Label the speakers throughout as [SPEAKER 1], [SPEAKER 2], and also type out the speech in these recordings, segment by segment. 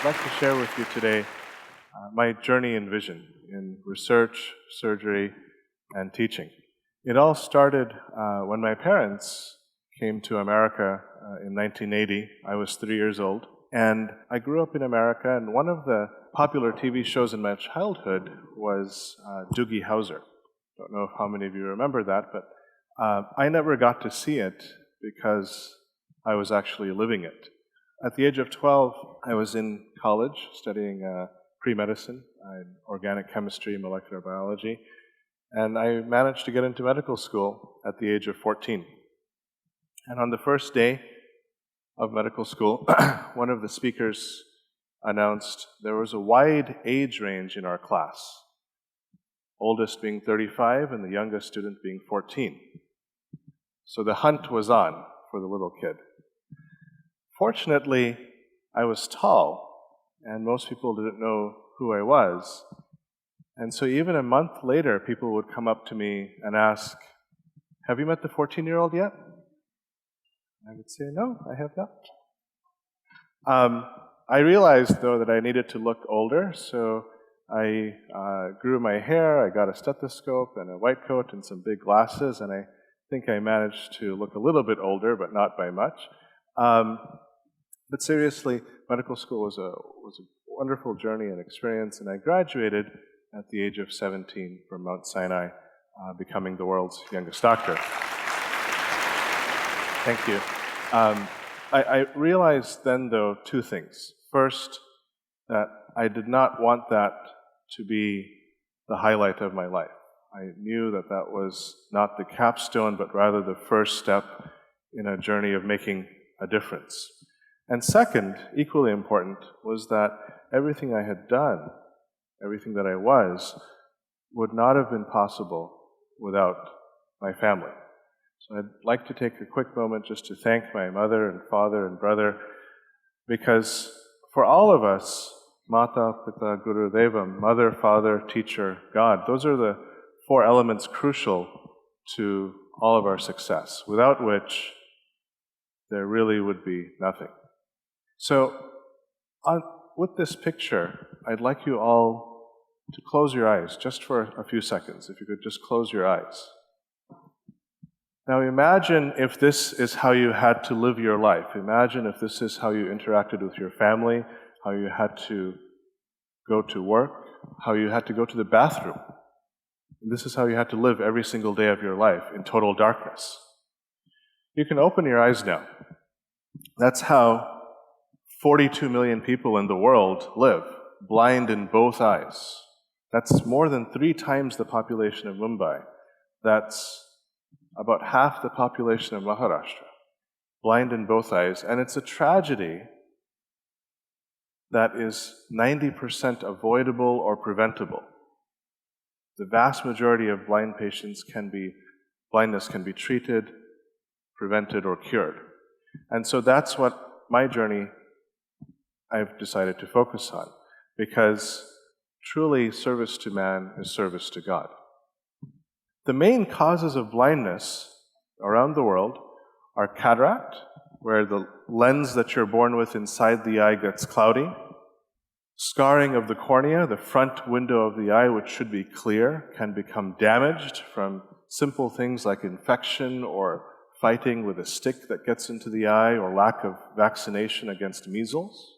[SPEAKER 1] I'd like to share with you today my journey and vision in research, surgery, and teaching. It all started when my parents came to America in 1980. I was 3 years old, and I grew up in America, and one of the popular TV shows in my childhood was Doogie Howser. Don't know how many of you remember that, but I never got to see it because I was actually living it. At the age of 12, I was in college studying pre-medicine, organic chemistry, molecular biology, and I managed to get into medical school at the age of 14. And on the first day of medical school, one of the speakers announced there was a wide age range in our class, oldest being 35 and the youngest student being 14. So the hunt was on for the little kid. Fortunately, I was tall, and most people didn't know who I was. And so even a month later, people would come up to me and ask, "Have you met the 14-year-old yet?" I would say, "No, I have not." I realized, though, that I needed to look older, so I grew my hair, I got a stethoscope and a white coat and some big glasses, and I think I managed to look a little bit older, but not by much. But seriously, medical school was a wonderful journey and experience, and I graduated at the age of 17 from Mount Sinai, becoming the world's youngest doctor. Thank you. I realized then, though, two things. First, that I did not want that to be the highlight of my life. I knew that that was not the capstone, but rather the first step in a journey of making a difference. And second, equally important, was that everything I had done, everything that I was, would not have been possible without my family. So I'd like to take a quick moment just to thank my mother and father and brother, because for all of us, Mata, Pita, Guru, Devam, mother, father, teacher, God, those are the four elements crucial to all of our success, without which there really would be nothing. So, with this picture, I'd like you all to close your eyes just for a few seconds. If you could just close your eyes. Now imagine if this is how you had to live your life. Imagine if this is how you interacted with your family, how you had to go to work, how you had to go to the bathroom. This is how you had to live every single day of your life in total darkness. You can open your eyes now. That's how 42 million people in the world live, blind in both eyes. That's more than 3 times the population of Mumbai. That's about half the population of Maharashtra, blind in both eyes. And it's a tragedy that is 90% avoidable or preventable. The vast majority of blind patients blindness can be treated, prevented, or cured. And so that's what my journey I've decided to focus on, because truly service to man is service to God. The main causes of blindness around the world are cataract, where the lens that you're born with inside the eye gets cloudy, scarring of the cornea, the front window of the eye, which should be clear, can become damaged from simple things like infection or fighting with a stick that gets into the eye, or lack of vaccination against measles.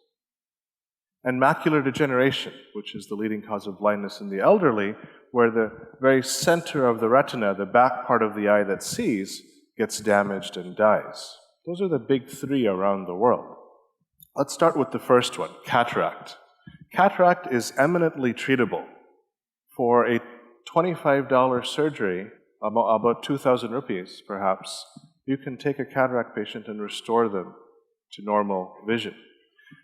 [SPEAKER 1] And macular degeneration, which is the leading cause of blindness in the elderly, where the very center of the retina, the back part of the eye that sees, gets damaged and dies. Those are the big 3 around the world. Let's start with the first one, cataract. Cataract is eminently treatable. For a $25 surgery, about 2,000 rupees perhaps, you can take a cataract patient and restore them to normal vision.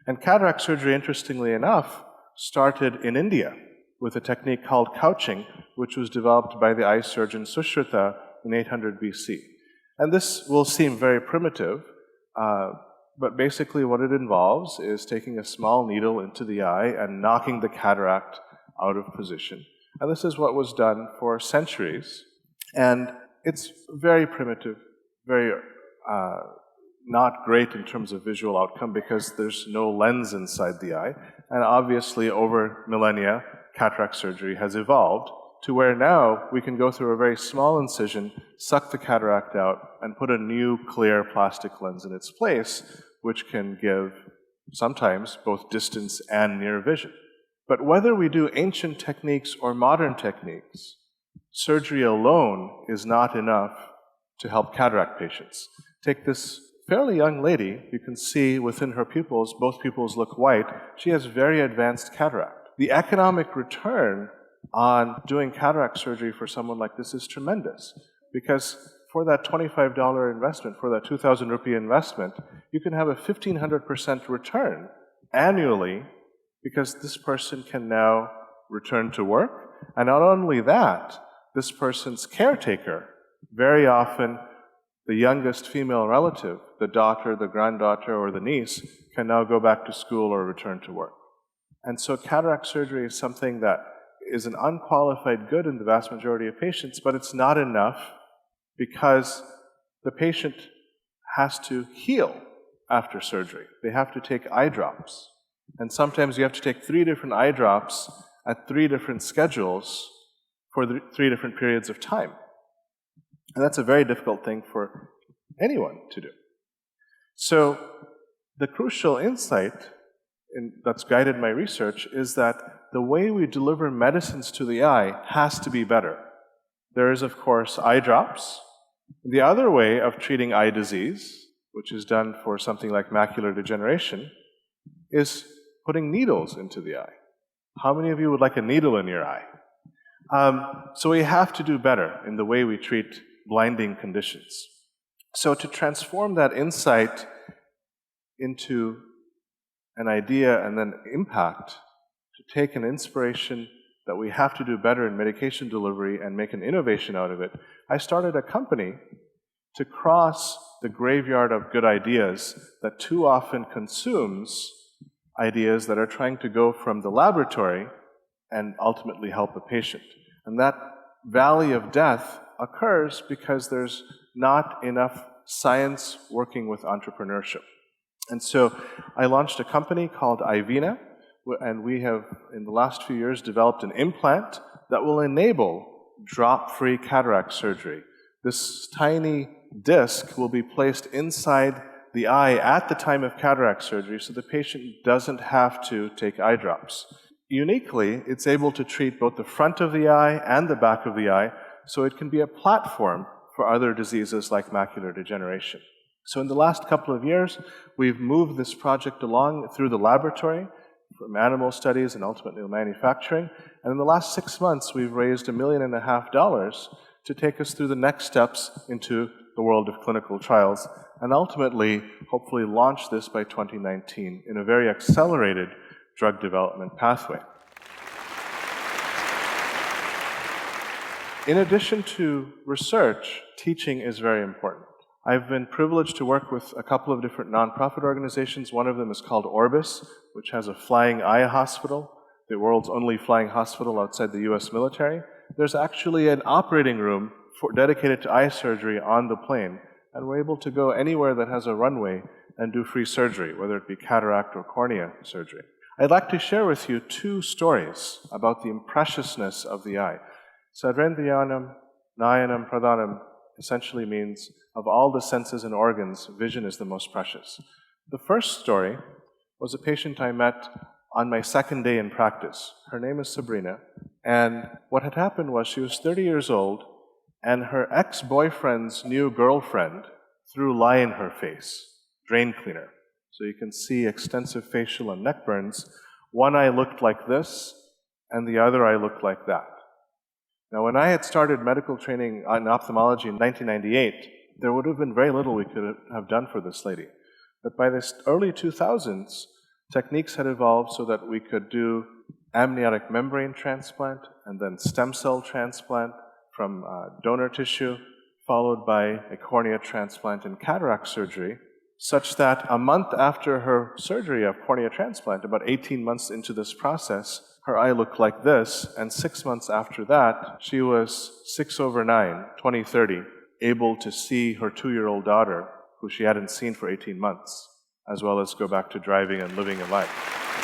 [SPEAKER 1] And cataract surgery, interestingly enough, started in India with a technique called couching, which was developed by the eye surgeon Sushrita in 800 BC. And this will seem very primitive, but basically what it involves is taking a small needle into the eye and knocking the cataract out of position. And this is what was done for centuries. And it's very primitive, very not great in terms of visual outcome because there's no lens inside the eye. And obviously, over millennia, cataract surgery has evolved to where now we can go through a very small incision, suck the cataract out, and put a new clear plastic lens in its place, which can give sometimes both distance and near vision. But whether we do ancient techniques or modern techniques, surgery alone is not enough to help cataract patients. Take this fairly young lady. You can see within her pupils, both pupils look white. She has very advanced cataract. The economic return on doing cataract surgery for someone like this is tremendous, because for that $25 investment, for that 2,000 rupee investment, you can have a 1,500% return annually, because this person can now return to work. And not only that, this person's caretaker, very often the youngest female relative, the daughter, the granddaughter, or the niece, can now go back to school or return to work. And so cataract surgery is something that is an unqualified good in the vast majority of patients, but it's not enough because the patient has to heal after surgery. They have to take eye drops. And sometimes you have to take 3 different eye drops at 3 different schedules for 3 different periods of time. And that's a very difficult thing for anyone to do. So the crucial insight that's guided my research is that the way we deliver medicines to the eye has to be better. There is, of course, eye drops. The other way of treating eye disease, which is done for something like macular degeneration, is putting needles into the eye. How many of you would like a needle in your eye? So we have to do better in the way we treat blinding conditions. So to transform that insight into an idea and then impact, to take an inspiration that we have to do better in medication delivery and make an innovation out of it, I started a company to cross the graveyard of good ideas that too often consumes ideas that are trying to go from the laboratory and ultimately help a patient. And that valley of death occurs because there's not enough science working with entrepreneurship. And so I launched a company called IVINA, and we have, in the last few years, developed an implant that will enable drop-free cataract surgery. This tiny disc will be placed inside the eye at the time of cataract surgery so the patient doesn't have to take eye drops. Uniquely, it's able to treat both the front of the eye and the back of the eye, so it can be a platform for other diseases like macular degeneration. So in the last couple of years, we've moved this project along through the laboratory, from animal studies and ultimately manufacturing. And in the last 6 months, we've raised $1.5 million to take us through the next steps into the world of clinical trials, and ultimately, hopefully launch this by 2019 in a very accelerated drug development pathway. In addition to research, teaching is very important. I've been privileged to work with a couple of different nonprofit organizations. One of them is called ORBIS, which has a flying eye hospital, the world's only flying hospital outside the US military. There's actually an operating room dedicated to eye surgery on the plane, and we're able to go anywhere that has a runway and do free surgery, whether it be cataract or cornea surgery. I'd like to share with you 2 stories about the impreciousness of the eye. Sadrendriyanam Nayanam Pradhanam essentially means, of all the senses and organs, vision is the most precious. The first story was a patient I met on my 2nd day in practice. Her name is Sabrina, and what had happened was she was 30 years old, and her ex-boyfriend's new girlfriend threw lye in her face, drain cleaner. So you can see extensive facial and neck burns. One eye looked like this, and the other eye looked like that. Now, when I had started medical training in ophthalmology in 1998, there would have been very little we could have done for this lady. But by the early 2000s, techniques had evolved so that we could do amniotic membrane transplant and then stem cell transplant from donor tissue, followed by a cornea transplant and cataract surgery, such that a month after her surgery of cornea transplant, about 18 months into this process, her eye looked like this, and 6 months after that, she was 6/9, 20/30, able to see her 2-year-old daughter, who she hadn't seen for 18 months, as well as go back to driving and living a life.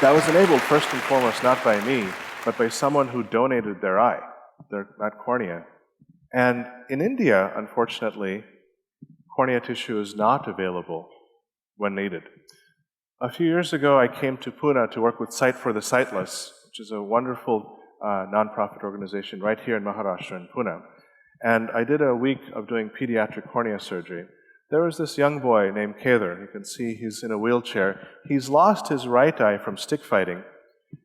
[SPEAKER 1] That was enabled first and foremost not by me, but by someone who donated their eye, that cornea. And in India, unfortunately, cornea tissue is not available when needed. A few years ago, I came to Pune to work with Sight for the Sightless, which is a wonderful nonprofit organization right here in Maharashtra, in Pune. And I did a week of doing pediatric cornea surgery. There was this young boy named Kedar. You can see he's in a wheelchair. He's lost his right eye from stick fighting,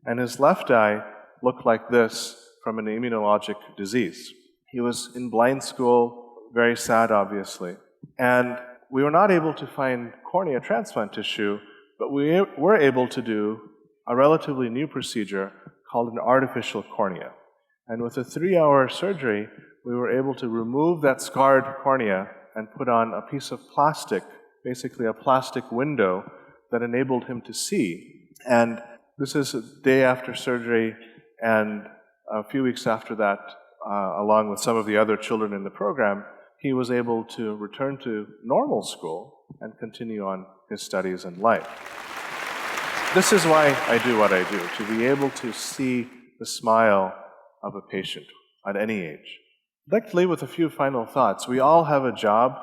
[SPEAKER 1] and his left eye looked like this from an immunologic disease. He was in blind school, very sad, obviously. And we were not able to find cornea transplant tissue, but we were able to do a relatively new procedure called an artificial cornea. And with a 3-hour surgery, we were able to remove that scarred cornea and put on a piece of plastic, basically a plastic window that enabled him to see. And this is a day after surgery, and a few weeks after that, along with some of the other children in the program, he was able to return to normal school and continue on his studies and life. This is why I do what I do, to be able to see the smile of a patient at any age. I'd like to leave with a few final thoughts. We all have a job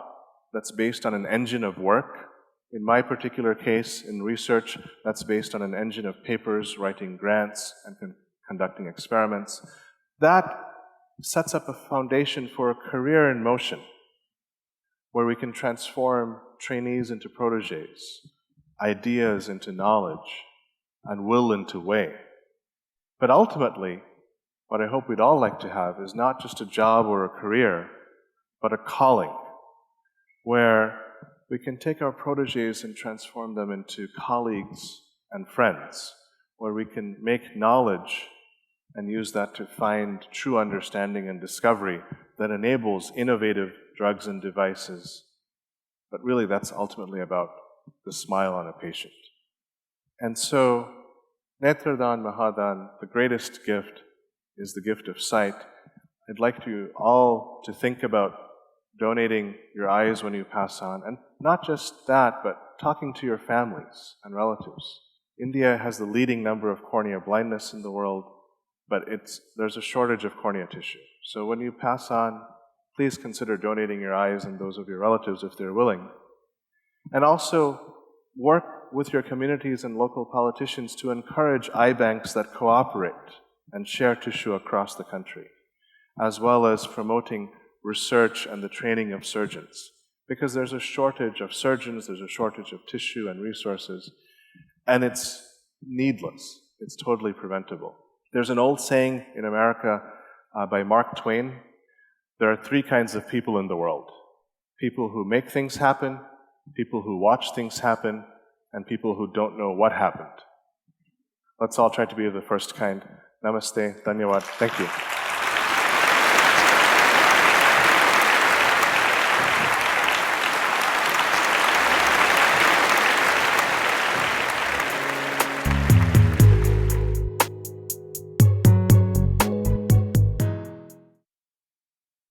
[SPEAKER 1] that's based on an engine of work. In my particular case, in research, that's based on an engine of papers, writing grants, and conducting experiments. That sets up a foundation for a career in motion, where we can transform trainees into protégés, ideas into knowledge, and will into way. But ultimately, what I hope we'd all like to have is not just a job or a career, but a calling, where we can take our protégés and transform them into colleagues and friends, where we can make knowledge and use that to find true understanding and discovery that enables innovative drugs and devices. But really, that's ultimately about the smile on a patient. And so, Netradan Mahadan, the greatest gift, is the gift of sight. I'd like you all to think about donating your eyes when you pass on, and not just that, but talking to your families and relatives. India has the leading number of cornea blindness in the world, but there's a shortage of cornea tissue. So when you pass on, please consider donating your eyes and those of your relatives if they're willing. And also work with your communities and local politicians to encourage eye banks that cooperate and share tissue across the country, as well as promoting research and the training of surgeons. Because there's a shortage of surgeons, there's a shortage of tissue and resources, and it's needless. It's totally preventable. There's an old saying in America by Mark Twain: there are 3 kinds of people in the world. People who make things happen, people who watch things happen, and people who don't know what happened. Let's all try to be of the first kind. Namaste, dhanyawad, thank you.